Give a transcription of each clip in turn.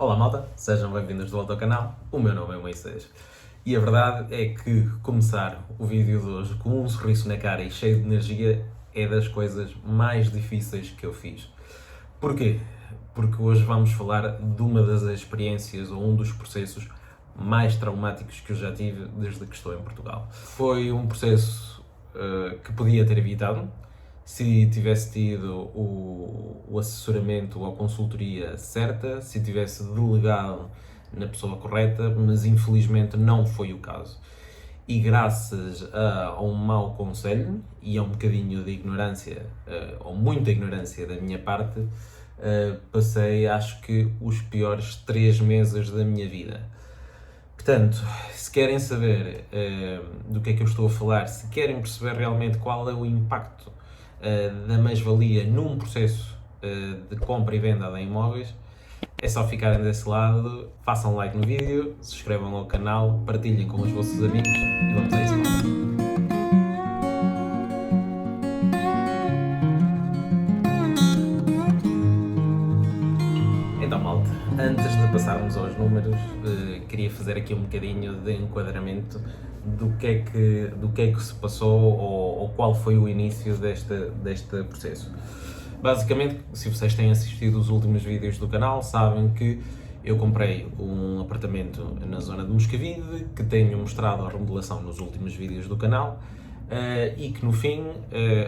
Olá malta, sejam bem-vindos de volta ao canal, o meu nome é Moisés. E a verdade é que começar o vídeo de hoje com um sorriso na cara e cheio de energia é das coisas mais difíceis que eu fiz. Porquê? Porque hoje vamos falar de uma das experiências ou um dos processos mais traumáticos que eu já tive desde que estou em Portugal. Foi um processo que podia ter evitado se tivesse tido o assessoramento ou a consultoria certa, se tivesse delegado na pessoa correta, mas infelizmente não foi o caso. E graças a um mau conselho e a um bocadinho de ignorância, ou muita ignorância da minha parte, passei acho que os piores 3 meses da minha vida. Portanto, se querem saber do que é que eu estou a falar, se querem perceber realmente qual é o impacto da mais-valia num processo de compra e venda de imóveis, é só ficarem desse lado, façam like no vídeo, se inscrevam ao canal, partilhem com os vossos amigos e vamos a isso. Então, malta, antes de passarmos aos números, queria fazer aqui um bocadinho de enquadramento do que é que se passou ou qual foi o início deste processo. Basicamente, se vocês têm assistido os últimos vídeos do canal, sabem que eu comprei um apartamento na zona de Moscavide, que tenho mostrado a remodelação nos últimos vídeos do canal, e que no fim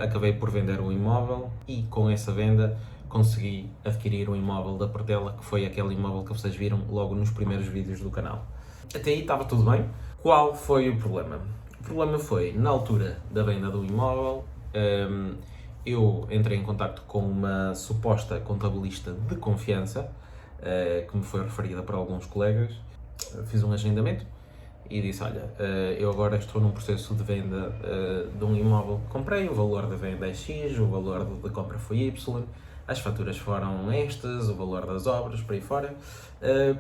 acabei por vender o imóvel e com essa venda consegui adquirir um imóvel da Portela, que foi aquele imóvel que vocês viram logo nos primeiros vídeos do canal. Até aí estava tudo bem. Qual foi o problema? O problema foi, na altura da venda do imóvel, eu entrei em contacto com uma suposta contabilista de confiança, que me foi referida por alguns colegas. Fiz um agendamento e disse, olha, eu agora estou num processo de venda de um imóvel que comprei, o valor da venda é X, o valor da compra foi Y, as faturas foram estas, o valor das obras, por aí fora,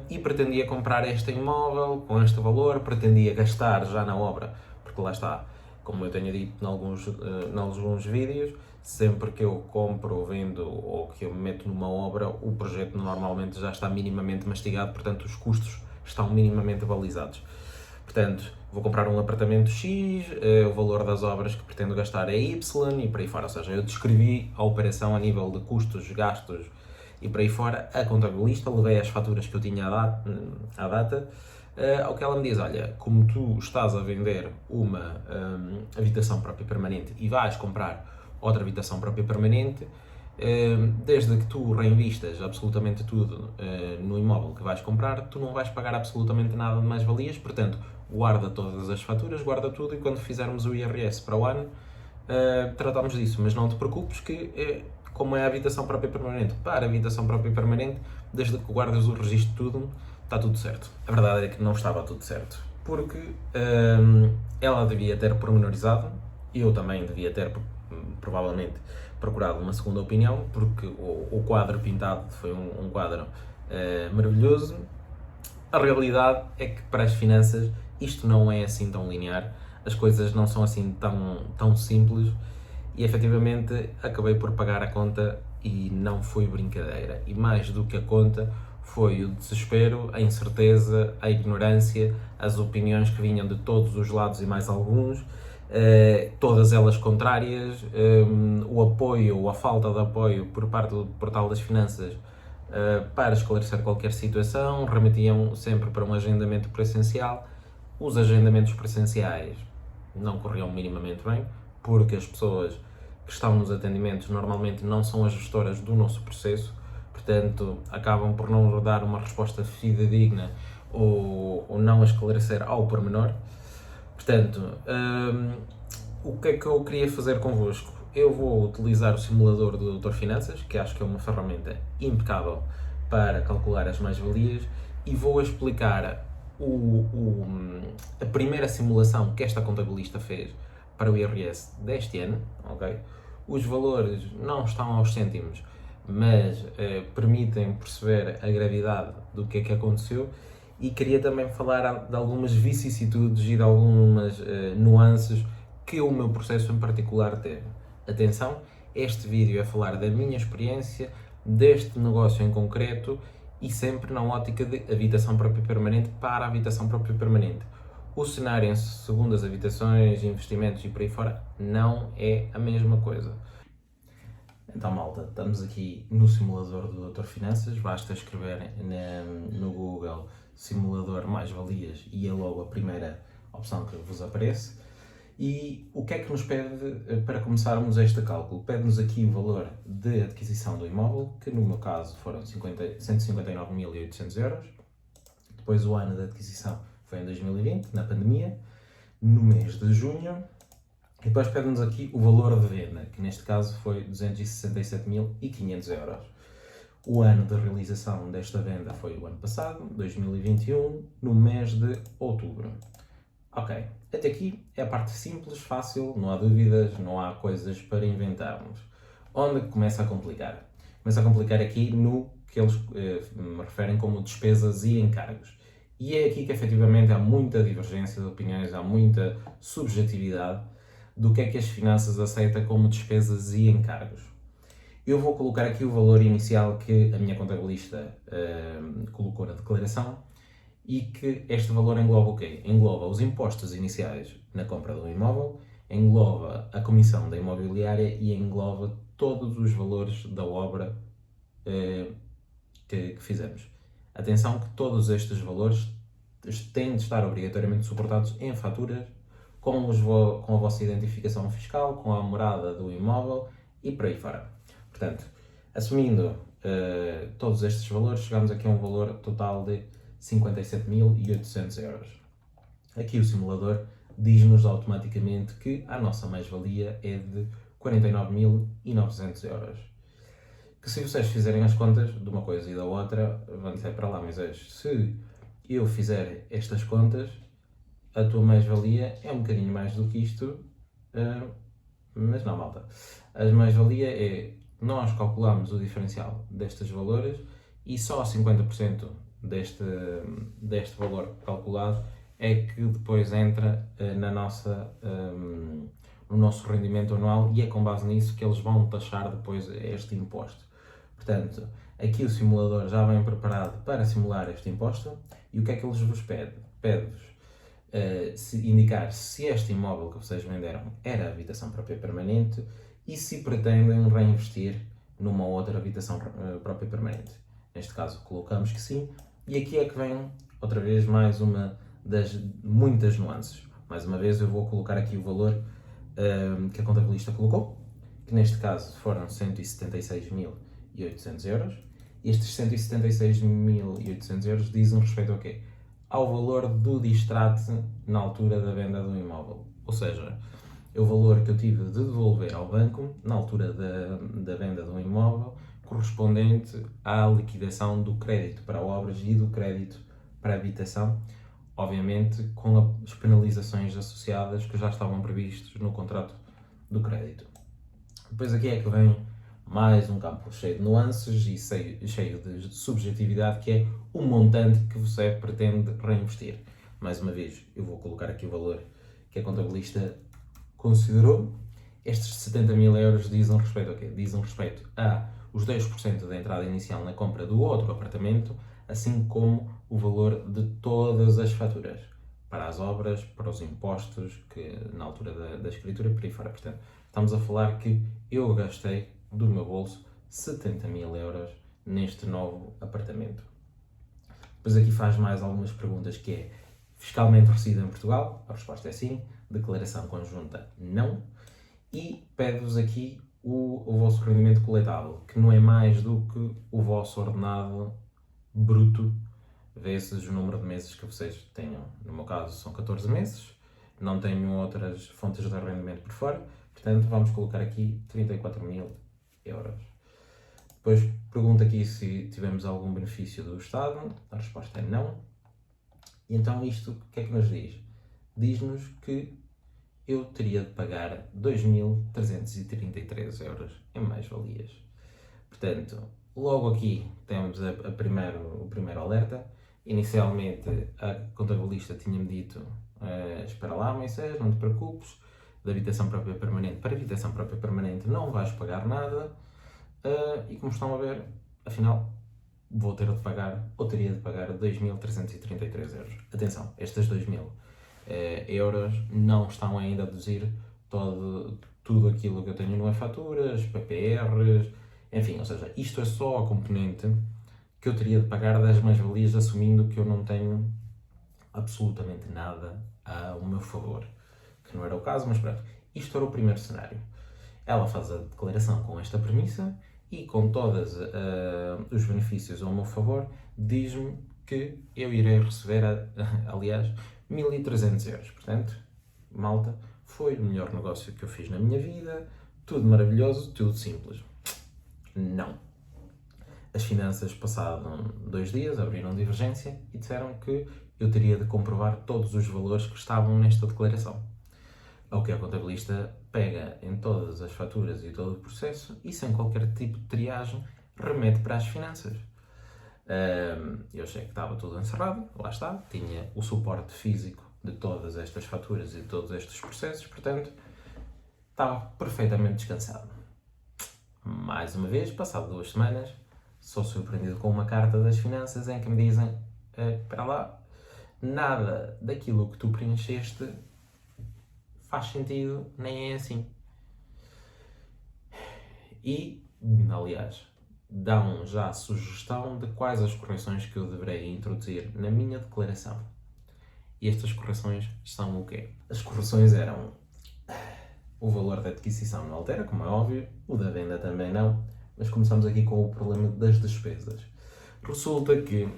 e pretendia comprar este imóvel com este valor, pretendia gastar já na obra, porque lá está, como eu tenho dito em alguns vídeos, sempre que eu compro ou vendo ou que eu me meto numa obra, o projeto normalmente já está minimamente mastigado, portanto os custos estão minimamente balizados. Portanto, vou comprar um apartamento X, o valor das obras que pretendo gastar é Y e por aí fora. Ou seja, eu descrevi a operação a nível de custos, gastos e por aí fora. A contabilista, levei as faturas que eu tinha à data, ao que ela me diz, olha, como tu estás a vender uma habitação própria permanente e vais comprar outra habitação própria permanente, desde que tu reinvistas absolutamente tudo no imóvel que vais comprar, tu não vais pagar absolutamente nada de mais-valias, portanto, guarda todas as faturas, guarda tudo e quando fizermos o IRS para o ano, tratamos disso, mas não te preocupes que, como é a habitação própria permanente, para a habitação própria permanente, desde que guardas o registro de tudo, está tudo certo. A verdade é que não estava tudo certo, porque ela devia ter pormenorizado, eu também devia ter provavelmente procurado uma segunda opinião, porque o quadro pintado foi um quadro maravilhoso. A realidade é que para as finanças isto não é assim tão linear, as coisas não são assim tão simples e efetivamente acabei por pagar a conta e não foi brincadeira. E mais do que a conta foi o desespero, a incerteza, a ignorância, as opiniões que vinham de todos os lados e mais alguns, todas elas contrárias, o apoio ou a falta de apoio por parte do Portal das Finanças para esclarecer qualquer situação, remetiam sempre para um agendamento presencial. Os agendamentos presenciais não corriam minimamente bem, porque as pessoas que estão nos atendimentos normalmente não são as gestoras do nosso processo, portanto acabam por não dar uma resposta fidedigna ou não esclarecer ao pormenor. Portanto, o que é que eu queria fazer convosco? Eu vou utilizar o simulador do Doutor Finanças, que acho que é uma ferramenta impecável para calcular as mais-valias, e vou explicar a primeira simulação que esta contabilista fez para o IRS deste ano, ok? Os valores não estão aos cêntimos, mas permitem perceber a gravidade do que é que aconteceu, e queria também falar de algumas vicissitudes e de algumas nuances que o meu processo em particular teve. Atenção, este vídeo é falar da minha experiência, deste negócio em concreto e sempre na ótica de habitação própria permanente para a habitação própria permanente. O cenário em segundas habitações, investimentos e por aí fora não é a mesma coisa. Então, malta, estamos aqui no simulador do Doutor Finanças. Basta escrever no Google simulador mais-valias e é logo a primeira opção que vos aparece. E o que é que nos pede para começarmos este cálculo? Pede-nos aqui o valor de adquisição do imóvel, que no meu caso foram 159.800 euros. Depois o ano de adquisição foi em 2020, na pandemia, no mês de junho. E depois pede-nos aqui o valor de venda, que neste caso foi 267.500 euros. O ano de realização desta venda foi o ano passado, 2021, no mês de outubro. Ok, até aqui é a parte simples, fácil, não há dúvidas, não há coisas para inventarmos. Onde começa a complicar? Começa a complicar aqui no que eles me referem como despesas e encargos. E é aqui que efetivamente há muita divergência de opiniões, há muita subjetividade do que é que as finanças aceitam como despesas e encargos. Eu vou colocar aqui o valor inicial que a minha contabilista colocou na declaração e que este valor engloba o quê? Engloba os impostos iniciais na compra do imóvel, engloba a comissão da imobiliária e engloba todos os valores da obra que fizemos. Atenção que todos estes valores têm de estar obrigatoriamente suportados em faturas com a vossa identificação fiscal, com a morada do imóvel e por aí fora. Portanto, assumindo todos estes valores, chegamos aqui a um valor total de 57.800 euros. Aqui o simulador diz-nos automaticamente que a nossa mais-valia é de 49.900 euros. Que se vocês fizerem as contas de uma coisa e da outra, vão dizer para lá, mas se eu fizer estas contas, a tua mais-valia é um bocadinho mais do que isto, mas não, malta. A mais-valia é, nós calculamos o diferencial destes valores e só 50% deste valor calculado é que depois entra no nosso rendimento anual e é com base nisso que eles vão taxar depois este imposto. Portanto, aqui o simulador já vem preparado para simular este imposto e o que é que eles vos pede? Pede-vos indicar se este imóvel que vocês venderam era habitação própria permanente e se pretendem reinvestir numa outra habitação própria permanente. Neste caso colocamos que sim, e aqui é que vem outra vez mais uma das muitas nuances. Mais uma vez eu vou colocar aqui o valor que a contabilista colocou, que neste caso foram 176.800 euros. Estes 176.800 euros dizem respeito ao quê? Ao valor do distrate na altura da venda do imóvel. Ou seja, é o valor que eu tive de devolver ao banco na altura da venda do imóvel, correspondente à liquidação do crédito para obras e do crédito para habitação, obviamente com as penalizações associadas que já estavam previstos no contrato do crédito. Depois aqui é que vem mais um campo cheio de nuances e cheio de subjetividade, que é o montante que você pretende reinvestir. Mais uma vez, eu vou colocar aqui o valor que a contabilista considerou. Estes 70.000 euros dizem respeito a quê? Dizem respeito a os 2% da entrada inicial na compra do outro apartamento, assim como o valor de todas as faturas, para as obras, para os impostos, que na altura da escritura, por aí fora. Portanto, estamos a falar que eu gastei do meu bolso 70.000 euros neste novo apartamento. Depois aqui faz mais algumas perguntas, que é: fiscalmente resido em Portugal? A resposta é sim. Declaração conjunta, não. E pede-vos aqui o vosso rendimento coletável, que não é mais do que o vosso ordenado bruto vezes o número de meses que vocês tenham. No meu caso são 14 meses, não tenho outras fontes de rendimento por fora, portanto vamos colocar aqui 34.000 euros. Depois pergunta aqui se tivemos algum benefício do Estado, a resposta é não. E então isto o que é que nos diz? Diz-nos que eu teria de pagar 2.333 euros em mais-valias. Portanto, logo aqui temos o primeiro alerta. Inicialmente a contabilista tinha-me dito: espera lá, Moisés, não te preocupes, de habitação própria permanente para habitação própria permanente não vais pagar nada. E como estão a ver, afinal, vou ter de pagar, ou teria de pagar 2.333 euros. Atenção, estes 2.000 euros não estão ainda a deduzir tudo aquilo que eu tenho no e-faturas, PPRs, enfim, ou seja, isto é só a componente que eu teria de pagar das mais-valias, assumindo que eu não tenho absolutamente nada ao meu favor, que não era o caso, mas pronto, isto era o primeiro cenário. Ela faz a declaração com esta premissa e com todos os benefícios ao meu favor, diz-me que eu irei receber, aliás, 1.300 euros. Portanto, malta, foi o melhor negócio que eu fiz na minha vida, tudo maravilhoso, tudo simples. Não. As finanças, passado 2 dias, abriram divergência e disseram que eu teria de comprovar todos os valores que estavam nesta declaração. Ao que a contabilista pega em todas as faturas e todo o processo e, sem qualquer tipo de triagem, remete para as finanças. Eu achei que estava tudo encerrado, lá está, tinha o suporte físico de todas estas faturas e de todos estes processos, portanto, estava perfeitamente descansado. Mais uma vez, passado 2 semanas, sou surpreendido com uma carta das finanças em que me dizem: espera lá, nada daquilo que tu preencheste faz sentido, nem é assim. E, aliás, dão já a sugestão de quais as correções que eu deverei introduzir na minha declaração. E estas correções são o quê? As correções eram: o valor da adquisição não altera, como é óbvio, o da venda também não, mas começamos aqui com o problema das despesas. Resulta que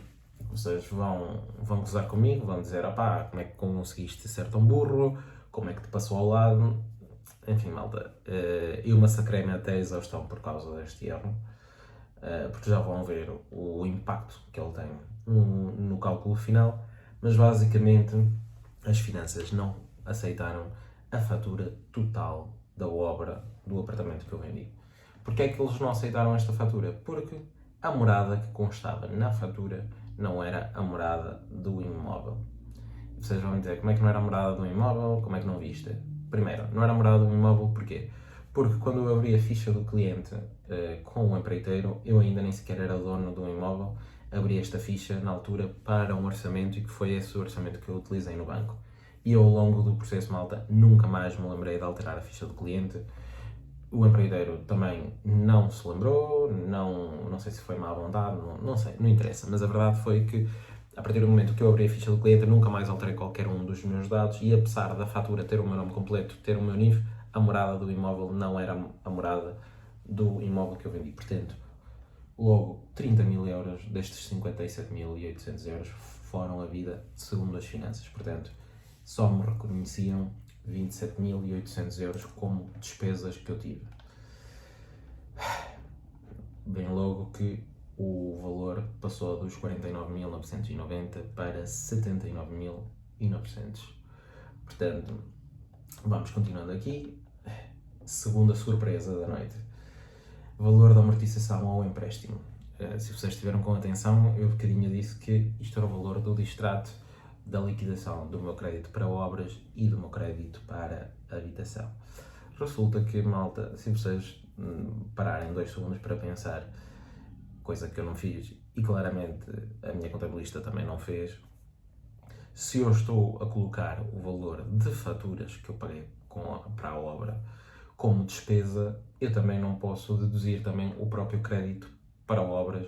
vocês vão gozar comigo, vão dizer: opá, como é que conseguiste ser tão burro, como é que te passou ao lado? Enfim, malta, eu massacrei-me até a exaustão por causa deste erro, porque já vão ver o impacto que ele tem no cálculo final, mas basicamente as finanças não aceitaram a fatura total da obra do apartamento que eu vendi. Porquê é que eles não aceitaram esta fatura? Porque a morada que constava na fatura não era a morada do imóvel. Vocês vão me dizer: como é que não era a morada do imóvel? Como é que não viste? Primeiro, não era a morada do imóvel porquê? Porque quando eu abri a ficha do cliente com o empreiteiro, eu ainda nem sequer era dono do imóvel, abri esta ficha na altura para um orçamento e que foi esse o orçamento que eu utilizei no banco. E ao longo do processo, malta, nunca mais me lembrei de alterar a ficha do cliente. O empreiteiro também não se lembrou, não sei se foi má vontade, não sei, não interessa, mas a verdade foi que a partir do momento que eu abri a ficha do cliente, eu nunca mais alterei qualquer um dos meus dados e, apesar da fatura ter o meu nome completo, ter o meu NIF, a morada do imóvel não era a morada do imóvel que eu vendi. Portanto, logo 30.000 euros destes 57.800 euros foram a vida segundo as finanças. Portanto, só me reconheciam 27.800 euros como despesas que eu tive. Bem logo que o valor passou dos 49.990 para 79.900. Portanto, vamos continuando aqui. Segunda surpresa da noite: valor da amortização ao empréstimo. Se vocês estiveram com atenção, eu bocadinho disse que isto era o valor do distrato da liquidação do meu crédito para obras e do meu crédito para habitação. Resulta que, malta, se vocês pararem 2 segundos para pensar, coisa que eu não fiz e claramente a minha contabilista também não fez, se eu estou a colocar o valor de faturas que eu paguei para a obra como despesa, eu também não posso deduzir também o próprio crédito para obras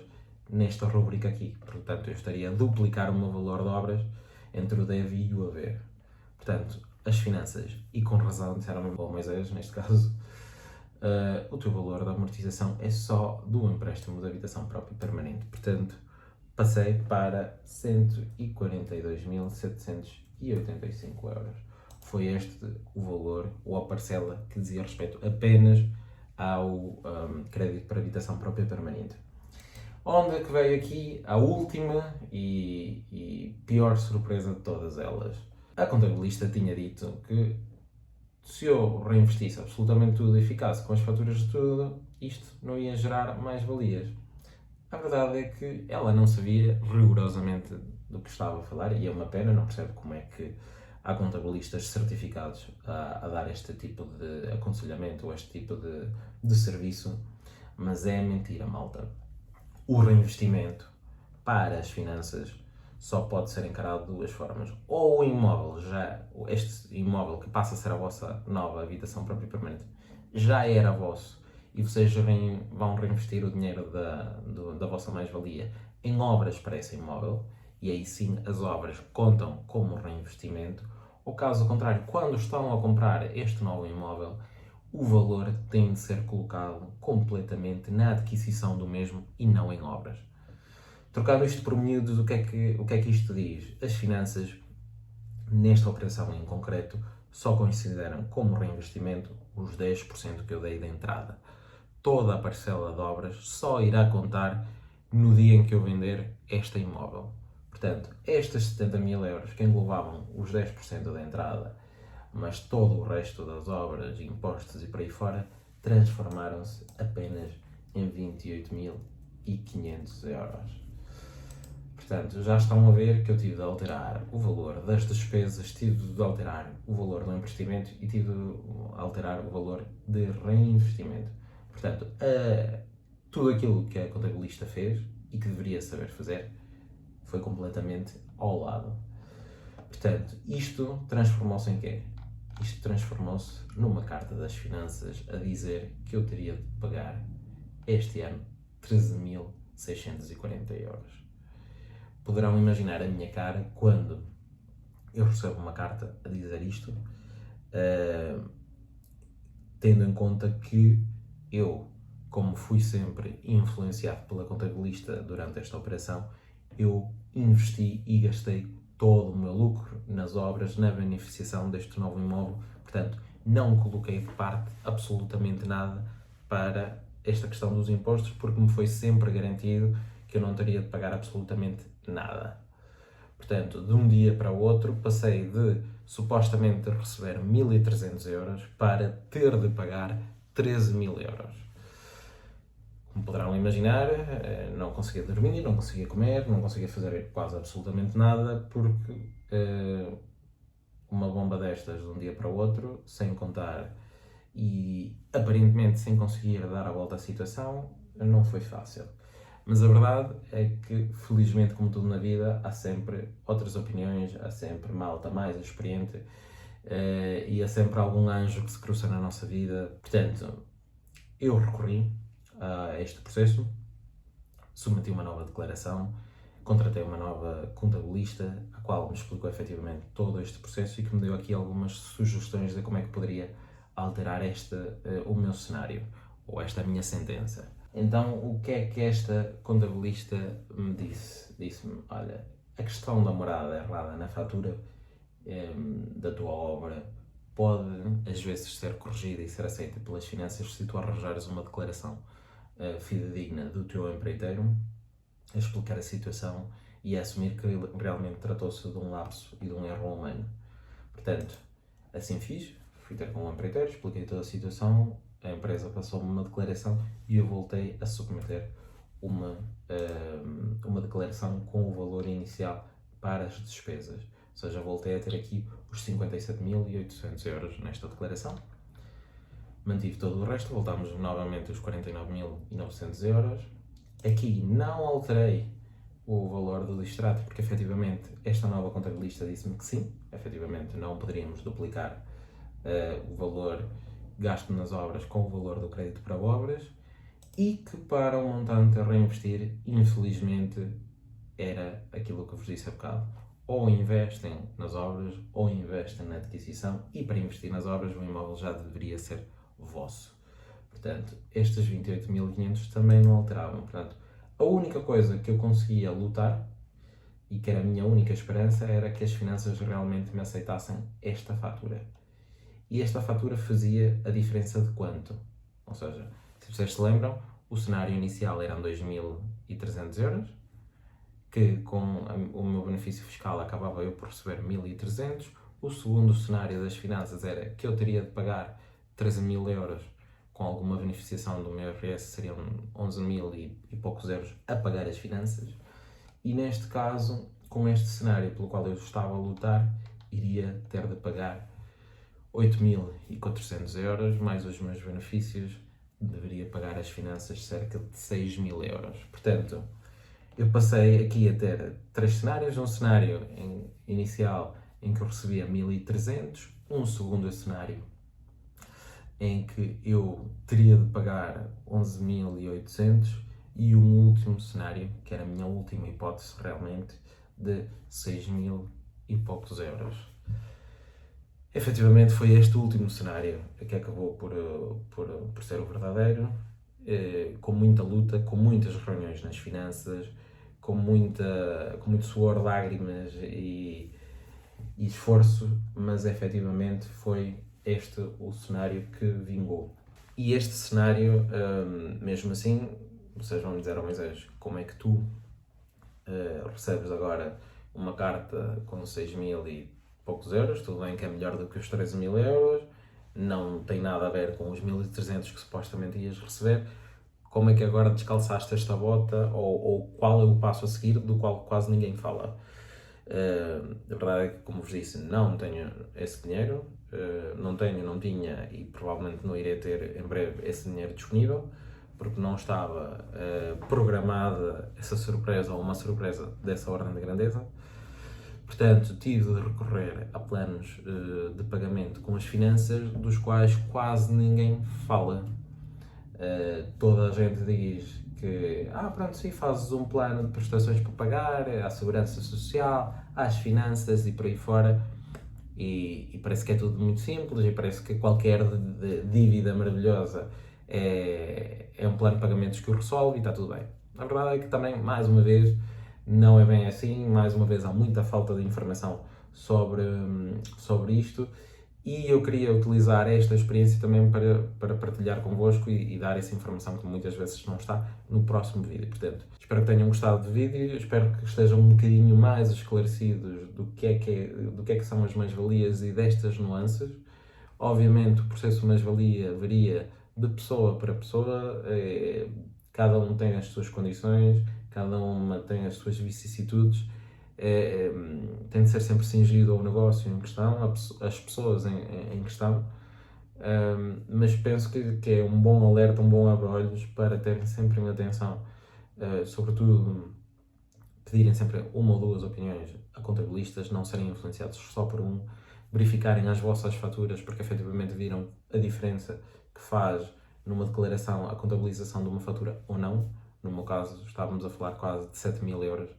nesta rubrica aqui. Portanto, eu estaria a duplicar o meu valor de obras entre o deve e o haver. Portanto, as finanças, e com razão, disseram-me: bom, Moisés, neste caso, o teu valor da amortização é só do empréstimo de habitação própria permanente. Portanto, passei para 142.785 euros. Foi este o valor, ou a parcela, que dizia respeito apenas ao crédito para habitação própria permanente. Onde é que veio aqui a última e pior surpresa de todas elas? A contabilista tinha dito que se eu reinvestisse absolutamente tudo e ficasse com as faturas de tudo, isto não ia gerar mais-valias. A verdade é que ela não sabia rigorosamente do que estava a falar, e é uma pena, não percebo como é que há contabilistas certificados a dar este tipo de aconselhamento ou este tipo de serviço, mas é mentira, malta. O reinvestimento para as finanças só pode ser encarado de duas formas. Ou o imóvel, este imóvel que passa a ser a vossa nova habitação própria e permanente, já era vosso e vocês vão reinvestir o dinheiro da vossa mais-valia em obras para esse imóvel, e aí sim as obras contam como reinvestimento. Ou caso contrário, quando estão a comprar este novo imóvel, o valor tem de ser colocado completamente na adquisição do mesmo e não em obras. Trocando isto por miúdos, o que é que isto diz? As finanças, nesta operação em concreto, só consideram como reinvestimento os 10% que eu dei de entrada. Toda a parcela de obras só irá contar no dia em que eu vender este imóvel. Portanto, estes 70 mil euros que englobavam os 10% da entrada, mas todo o resto das obras, impostos e por aí fora, transformaram-se apenas em 28.500 euros. Portanto, já estão a ver que eu tive de alterar o valor das despesas, tive de alterar o valor do investimento e tive de alterar o valor de reinvestimento. Portanto, tudo aquilo que a contabilista fez e que deveria saber fazer foi completamente ao lado. Portanto, isto transformou-se em quê? Isto transformou-se numa carta das finanças a dizer que eu teria de pagar este ano 13.640 euros. Poderão imaginar a minha cara quando eu recebo uma carta a dizer isto, tendo em conta que eu, como fui sempre influenciado pela contabilista durante esta operação, eu investi e gastei todo o meu lucro nas obras, na beneficiação deste novo imóvel. Portanto, não coloquei de parte absolutamente nada para esta questão dos impostos, porque me foi sempre garantido que eu não teria de pagar absolutamente nada. Portanto, de um dia para o outro, passei de supostamente receber 1.300 euros para ter de pagar 13.000 euros. Como poderão imaginar, não conseguia dormir, não conseguia comer, não conseguia fazer quase absolutamente nada, porque uma bomba destas de um dia para o outro, sem contar e aparentemente sem conseguir dar a volta à situação, não foi fácil. Mas a verdade é que, felizmente, como tudo na vida, há sempre outras opiniões, há sempre malta mais experiente e há sempre algum anjo que se cruza na nossa vida. Portanto, eu recorri a este processo, submeti uma nova declaração, contratei uma nova contabilista, a qual me explicou efetivamente todo este processo e que me deu aqui algumas sugestões de como é que poderia alterar o meu cenário, ou esta minha sentença. Então, o que é que esta contabilista me disse? Disse-me, olha, a questão da morada errada na fatura da tua obra pode, às vezes, ser corrigida e ser aceita pelas finanças se tu arranjares uma declaração fidedigna do teu empreiteiro a explicar a situação e a assumir que realmente tratou-se de um lapso e de um erro humano. Portanto, assim fiz, fui ter com o empreiteiro, expliquei toda a situação, a empresa passou-me uma declaração e eu voltei a submeter uma declaração com o valor inicial para as despesas. Ou seja, voltei a ter aqui os 57.800 euros nesta declaração. Mantive todo o resto, voltámos novamente aos 49.900 euros. Aqui não alterei o valor do distrato, porque efetivamente esta nova contabilista disse-me que sim, efetivamente não poderíamos duplicar o valor gasto nas obras com o valor do crédito para obras, e que para o montante a reinvestir, infelizmente, era aquilo que eu vos disse há bocado. Ou investem nas obras, ou investem na adquisição, e para investir nas obras o imóvel já deveria ser vosso. Portanto, estes 28.500 também não alteravam. Portanto, a única coisa que eu conseguia lutar, e que era a minha única esperança, era que as finanças realmente me aceitassem esta fatura. E esta fatura fazia a diferença de quanto? Ou seja, se vocês se lembram, o cenário inicial eram 2.300 euros, que com o meu benefício fiscal acabava eu por receber 1.300. O segundo cenário das finanças era que eu teria de pagar 13.000 euros com alguma beneficiação do meu IRS, seriam 11.000 e poucos euros a pagar as finanças. E neste caso, com este cenário pelo qual eu estava a lutar, iria ter de pagar 8.400 euros, mais os meus benefícios, deveria pagar as finanças cerca de 6.000 euros. Portanto, eu passei aqui a ter 3 cenários. Um cenário inicial em que eu recebia 1.300, um segundo cenário em que eu teria de pagar 11.800 e um último cenário, que era a minha última hipótese realmente, de 6.000 e poucos euros. Efetivamente foi este último cenário que acabou por ser o verdadeiro, com muita luta, com muitas reuniões nas finanças, com muito suor, lágrimas e esforço, mas efetivamente foi este o cenário que vingou. E este cenário, mesmo assim, vocês vão me dizer ao Moisés, como é que tu recebes agora uma carta com 6.000 e poucos euros, tudo bem que é melhor do que os 13.000 euros, não tem nada a ver com os 1.300 que supostamente ias receber, como é que agora descalçaste esta bota, ou qual é o passo a seguir do qual quase ninguém fala? A verdade é que, como vos disse, não tenho esse dinheiro, não tinha e provavelmente não irei ter em breve esse dinheiro disponível, porque não estava programada essa surpresa ou uma surpresa dessa ordem de grandeza. Portanto, tive de recorrer a planos de pagamento com as finanças, dos quais quase ninguém fala. Toda a gente diz que, pronto, sim, fazes um plano de prestações para pagar, à segurança social, às finanças e por aí fora, e parece que é tudo muito simples, e parece que qualquer dívida maravilhosa é um plano de pagamentos que o resolve e está tudo bem. A verdade é que também, mais uma vez, não é bem assim. Mais uma vez há muita falta de informação sobre isto, e eu queria utilizar esta experiência também para partilhar convosco e dar essa informação que muitas vezes não está no próximo vídeo. Portanto, espero que tenham gostado do vídeo, espero que estejam um bocadinho mais esclarecidos do que é que são as mais-valias e destas nuances. Obviamente o processo de mais-valia varia de pessoa para pessoa, cada um tem as suas condições, cada uma tem as suas vicissitudes, tem de ser sempre cingido ao negócio em questão, às pessoas em questão, mas penso que é um bom alerta, um bom abre-olhos para terem sempre em atenção, sobretudo pedirem sempre uma ou duas opiniões a contabilistas, não serem influenciados só por um, verificarem as vossas faturas, porque efetivamente viram a diferença que faz numa declaração a contabilização de uma fatura ou não. No meu caso, estávamos a falar quase de 7.000 euros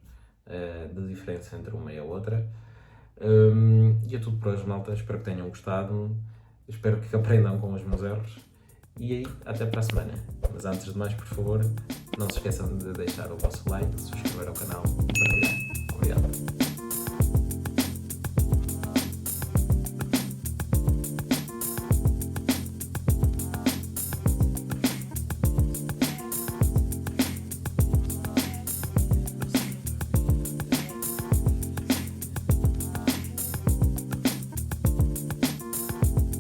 de diferença entre uma e a outra. E é tudo por hoje, malta. Espero que tenham gostado. Espero que aprendam com os meus erros. E aí, até para a semana. Mas antes de mais, por favor, não se esqueçam de deixar o vosso like, subscrever ao canal e partilhar.